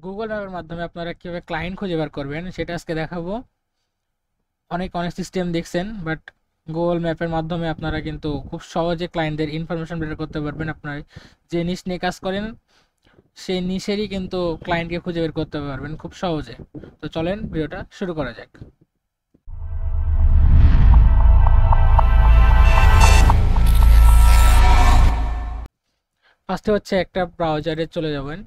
Google ম্যাপের মাধ্যমে আপনারা কিভাবে ক্লায়েন্ট খুঁজে বের করবেন সেটা আজকে দেখাবো। অনেক অনেক সিস্টেম দেখছেন, বাট গুগল ম্যাপের মাধ্যমে আপনারা কিন্তু খুব সহজে ক্লায়েন্টদের ইনফরমেশন বের করতে পারবেন। আপনার যে নিশ নিয়ে কাজ করেন সেই নিশেরই কিন্তু ক্লায়েন্টকে খুঁজে বের করতে পারবেন খুব সহজে। তো চলেন ভিডিওটা শুরু করা যাক। ফার্স্টে হচ্ছে একটা ব্রাউজারে চলে যাবেন।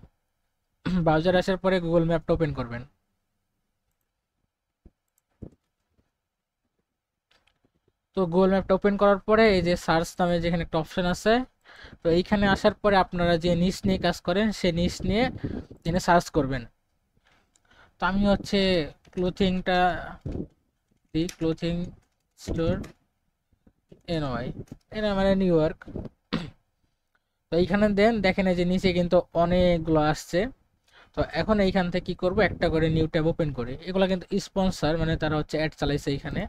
ব্রাউজার আসার পরে গুগল ম্যাপটা ওপেন করবেন। তো গুগল ম্যাপটা ওপেন করার পরে এই যে সার্চ নামে যেখানে একটা অপশন আছে, তো এইখানে আসার পরে আপনারা যে নিশ নিয়ে কাজ করেন সেই নিশ নিয়ে এখানে সার্চ করবেন। তো আমি হচ্ছে ক্লোথিংটা দিই, ক্লোথিং স্টোর এনওয়াই, এটা মানে নিউ ইয়র্ক। তো এইখানে দেখেন এই যে নিচে কিন্তু অনেকগুলো আসছে। তো এখন এইখান থেকে কি করব, একটা করে নিউ ট্যাব ওপেন করি। এগুলো কিন্তু স্পন্সর, মানে তারা হচ্ছে অ্যাড চালাইছে এইখানে।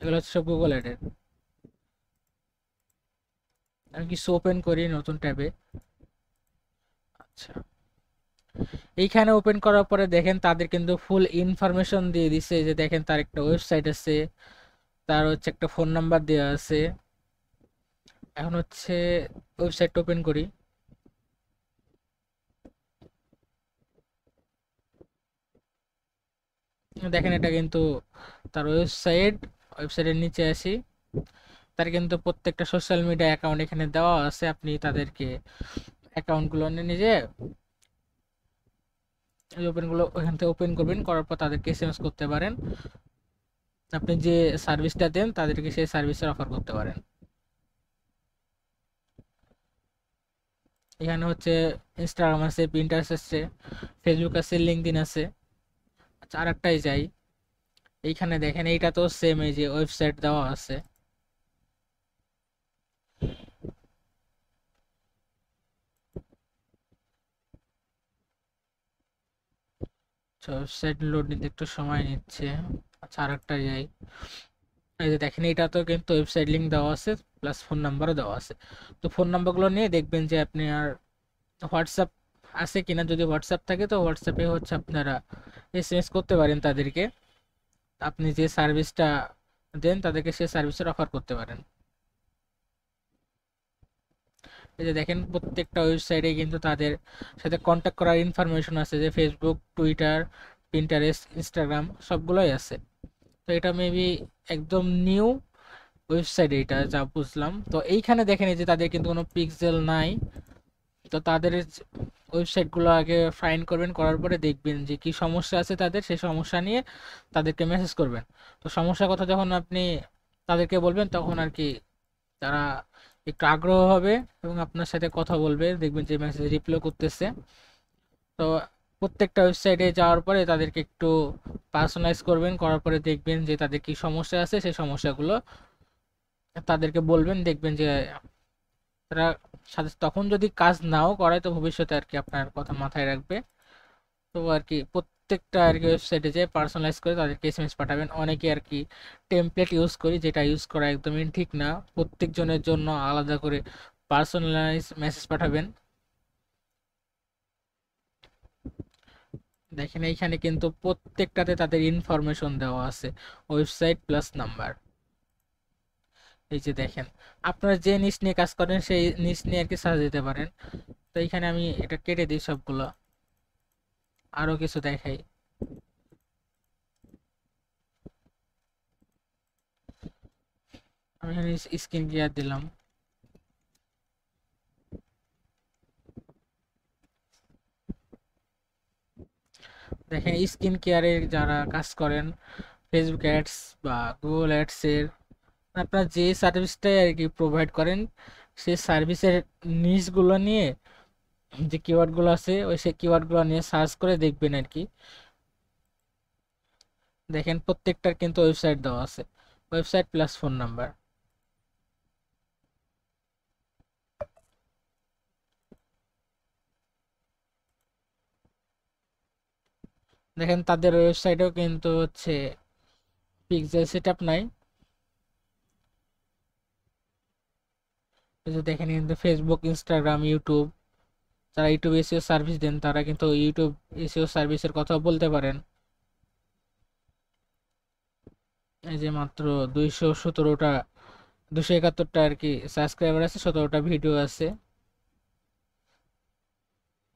এগুলো হচ্ছে সব গুগল অ্যাডের। আমি কিছু ওপেন করি নতুন ট্যাবে। আচ্ছা, এইখানে ওপেন করার পরে দেখেন তাদের কিন্তু ফুল ইনফরমেশন দিয়ে দিছে। যে দেখেন তার একটা ওয়েবসাইট আছে, তার হচ্ছে একটা ফোন নাম্বার দেওয়া আছে। এখন হচ্ছে ওয়েবসাইট ওপেন করি। দেখেন এটা কিন্তু তার ওয়েবসাইট। ওয়েবসাইটের নিচে আসি, তার কিন্তু প্রত্যেকটা সোশ্যাল মিডিয়া অ্যাকাউন্ট এখানে দেওয়া আছে। আপনি তাদেরকে অ্যাকাউন্টগুলো নিজে ওপেনগুলো ওখান থেকে ওপেন করবেন, করার পর তাদেরকে এসএমএস করতে পারেন। আপনি যে সার্ভিসটা দেন তাদেরকে সেই সার্ভিসের অফার করতে পারেন। এখানে হচ্ছে ইনস্টাগ্রাম আছে, পিন্টারেস্ট আছে, ফেসবুক আছে, লিঙ্কডইন আছে। আচ্ছা, আরেকটাই যাই। এইখানে দেখেন এইটা তো সেম, এই যে ওয়েবসাইট দেওয়া আছে। ওয়েবসাইট লোড নিতে একটু সময় নিচ্ছে। আচ্ছা, আরেকটা যাই। এই যে দেখেন এটা তো কিন্তু ওয়েবসাইট লিংক দেওয়া আছে, প্লাস ফোন নাম্বারও দেওয়া আছে। তো ফোন নাম্বারগুলো নিয়ে দেখবেন যে আপনি আর হোয়াটসঅ্যাপ আছে কিনা। যদি হোয়াটসঅ্যাপ থাকে তো হোয়াটসঅ্যাপে হচ্ছে আপনারা এসএমএস করতে পারেন তাদেরকে। আপনি যে সার্ভিসটা দেন তাদেরকে সেই সার্ভিসের অফার করতে পারেন। এই যে দেখেন প্রত্যেকটা ওয়েবসাইটে কিন্তু তাদের সাথে কন্ট্যাক্ট করার ইনফরমেশন আছে, যে ফেসবুক, টুইটার, পিন্টারেস্ট, ইনস্টাগ্রাম সবগুলোই আছে। তো এটা মেবি একদম নিউ ওয়েবসাইট, এটা যা বুঝলাম। তো এইখানে দেখেন এই যে তাদের কিন্তু কোনো পিক্সেল নাই। তো তাদের ওয়েবসাইটগুলো আগে ফাইন্ড করবেন, করার পরে দেখবেন যে কি সমস্যা আছে তাদের, সেই সমস্যা নিয়ে তাদেরকে মেসেজ করবেন। তো সমস্যার কথা যখন আপনি তাদেরকে বলবেন তখন আর কি তারা একটু আগ্রহ হবে এবং আপনার সাথে কথা বলবে, দেখবেন যে মেসেজ রিপ্লাই করতেছে। তো প্রত্যেকটা ওয়েবসাইটে যাওয়ার পরে তাদেরকে একটু পার্সোনালাইজ করবেন, করার পরে দেখবেন যে তাদের কি সমস্যা আছে, সেই সমস্যাগুলো তাদেরকে বলবেন। দেখবেন যে তারা সাথে তখন যদি কাজ নাও করায় তো ভবিষ্যতে আর কি আপনার কথা মাথায় রাখবে। তো আর কি প্রত্যেকটা আর কি ওয়েবসাইটে যে পার্সোনালাইজ করে তাদেরকে এসএমএস পাঠাবেন। অনেকে আর কি টেমপ্লেট ইউজ করি, যেটা ইউজ করা একদমই ঠিক না। প্রত্যেকজনের জন্য আলাদা করে পার্সোনালাইজ মেসেজ পাঠাবেন। দেখেন এইখানে কিন্তু প্রত্যেকটাতে তাদের ইনফরমেশন দেওয়া আছে, ওয়েবসাইট প্লাস নাম্বার। এই যে দেখেন আপনারা যে নিশ নিয়ে কাজ করেন সেই নিশ নিয়ে আর কি সার্চ দিতে পারেন। তো এইখানে আমি এটা কেটে দিই সবগুলো, আরো কিছু দেখাই। আমি এখানে স্কিন কেয়ার দিলাম। দেখেন স্কিন কেয়ারের যারা কাজ করেন, ফেসবুক অ্যাডস বা গুগল অ্যাডস এর, আপনারা যে সার্ভিসটাই আর কি প্রোভাইড করেন সেই সার্ভিসের নিশগুলো নিয়ে, যে কিওয়ার্ডগুলো আছে ওই সেই কিওয়ার্ডগুলো নিয়ে সার্চ করে দেখবেন আর কি। দেখেন প্রত্যেকটার কিন্তু ওয়েবসাইট দেওয়া আছে, ওয়েবসাইট প্লাস ফোন নাম্বার। দেখেন তাদের ওয়েবসাইটেও কিন্তু হচ্ছে পিক্সেল সেটআপ নাই। এই যে দেখেন কিন্তু ফেসবুক, ইনস্টাগ্রাম, ইউটিউব যারা ইউটিউব এসইও সার্ভিস দেন তারা কিন্তু ইউটিউব এসইও সার্ভিসের কথা বলতে পারেন। এই যে মাত্র 271টা 271টা আর কি সাবস্ক্রাইবার আছে, 17টা ভিডিও আছে।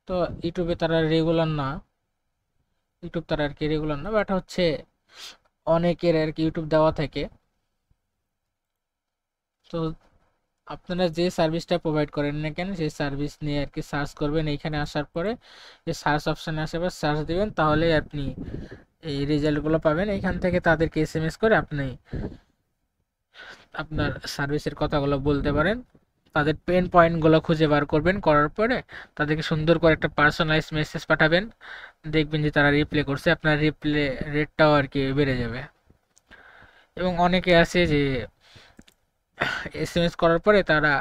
তো ইউটিউবে তারা রেগুলার না, ইউটিউব তারা আর কি রেগুলার না, বাট হচ্ছে অনেকের আর কি ইউটিউব দেওয়া থাকে। তো আপনারা যে সার্ভিসটা প্রোভাইড করেন না কেন সেই সার্ভিস নিয়ে আর কি সার্চ করবেন। এইখানে আসার পরে যে সার্চ অপশানে আসার সার্চ দিবেন, তাহলে আপনি এই রেজাল্টগুলো পাবেন। এখান থেকে তাদেরকে এসএমএস করে আপনি আপনার সার্ভিসের কথাগুলো বলতে পারেন। তাদের পেন পয়েন্টগুলো খুঁজে বার করবেন, করার পরে তাদেরকে সুন্দর করে একটা পার্সোনালাইজ মেসেজ পাঠাবেন। দেখবেন যে তারা রিপ্লে করছে, আপনার রিপ্লে রেটটাও আর কি বেড়ে যাবে। এবং অনেকে আছে যে এসএমএস করার পরে তারা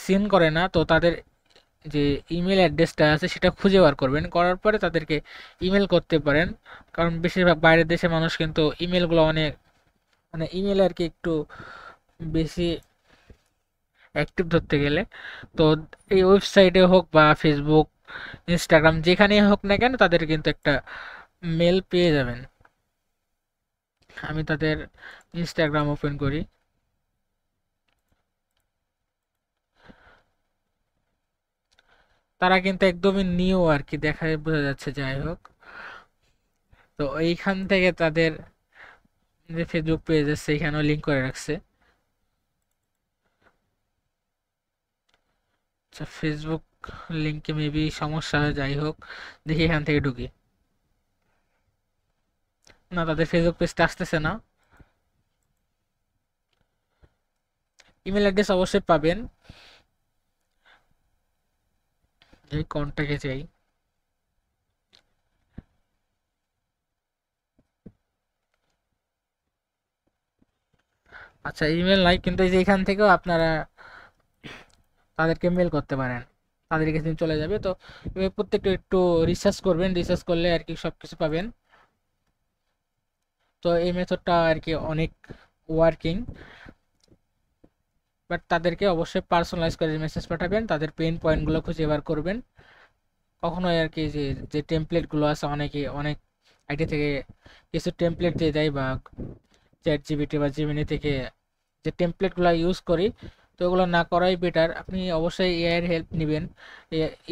সিন করে না, তো তাদের যে ইমেল অ্যাড্রেসটা আছে সেটা খুঁজে বার করবেন, করার পরে তাদেরকে ইমেল করতে পারেন। কারণ বেশিরভাগ বাইরের দেশের মানুষ কিন্তু ইমেলগুলো অনেক মানে ইমেল আর কি একটু বেশি অ্যাক্টিভ ধরতে গেলে। তো এই ওয়েবসাইটে হোক বা ফেসবুক, ইনস্টাগ্রাম যেখানেই হোক না কেন তাদের কিন্তু একটা মেল পেয়ে যাবেন। আমি তাদের ইনস্টাগ্রাম ওপেন করি। তারা কিন্তু একদমই নিউ আর কি, দেখায় বোঝা যাচ্ছে। যাই হোক, তো এইখান থেকে তাদের যে ফেসবুক পেজ আছে সেখানেও লিঙ্ক করে রাখছে। আচ্ছা, ফেসবুক লিঙ্কে মেবি সমস্যা হয়, যাই হোক দেখি এখান থেকে ঢুকি। না, তাদের ফেসবুক পেজটা আসতেছে না। ইমেল অ্যাড্রেস অবশ্যই পাবেন, এই কন্ট্যাক্টে যাই। আচ্ছা, ইমেল নাই, কিন্তু এই যে এখান থেকেও আপনারা তাদেরকে মেল করতে পারেন, তাদের কাছে চলে যাবে। তো এভাবে প্রত্যেকটা একটু রিসার্চ করবেন, রিসার্চ করলে আর কি সব কিছু পাবেন। তো এই মেথডটা আর কি অনেক ওয়ার্কিং, বাট তাদেরকে অবশ্যই পার্সোনালাইজ করে মেসেজ পাঠাবেন, তাদের পেইন পয়েন্টগুলো খুঁজে বার করবেন। কখনোই আর কি যে যে টেমপ্লেটগুলো আছে, অনেকে অনেক আইডি থেকে কিছু টেমপ্লেট দিয়ে দেয়, বা চ্যাট জিপিটি বা জিমিনি থেকে যে টেমপ্লেটগুলো ইউজ করি, তো ওগুলো না করাই বেটার। আপনি অবশ্যই এআইয়ের হেল্প নেবেন।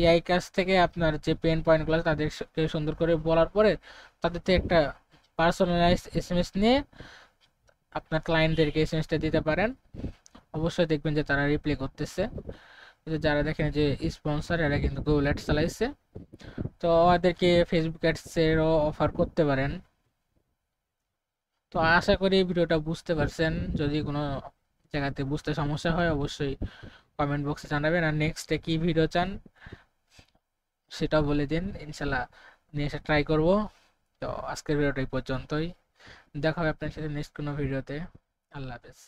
এআই কাছ থেকে আপনার যে পেন পয়েন্টগুলো তাদেরকে সুন্দর করে বলার পরে তাদের থেকে একটা পার্সোনালাইজ এসএমএস নিয়ে আপনার ক্লায়েন্টদেরকে এসএমএসটা দিতে পারেন। অবশ্যই দেখবেন যে তারা রিপ্লাই করতেছে। যারা দেখেন যে স্পন্সর, এরা কিন্তু গুগল অ্যাডস চালাইছে, তো ওদেরকে ফেসবুক অ্যাডসেরও অফার করতে পারেন। তো আশা করি ভিডিওটা বুঝতে পারছেন। যদি কোনো জায়গাতে বুঝতে সমস্যা হয় অবশ্যই কমেন্ট বক্সে জানাবেন, আর নেক্সটে কি ভিডিও চান সেটাও বলে দিন, ইনশাল্লাহ নিয়ে এসে ট্রাই করব। তো আজকের ভিডিওটা এই পর্যন্তই, দেখা হবে আপনার সাথে নেক্সট কোনো ভিডিওতে। আল্লাহ হাফেজ।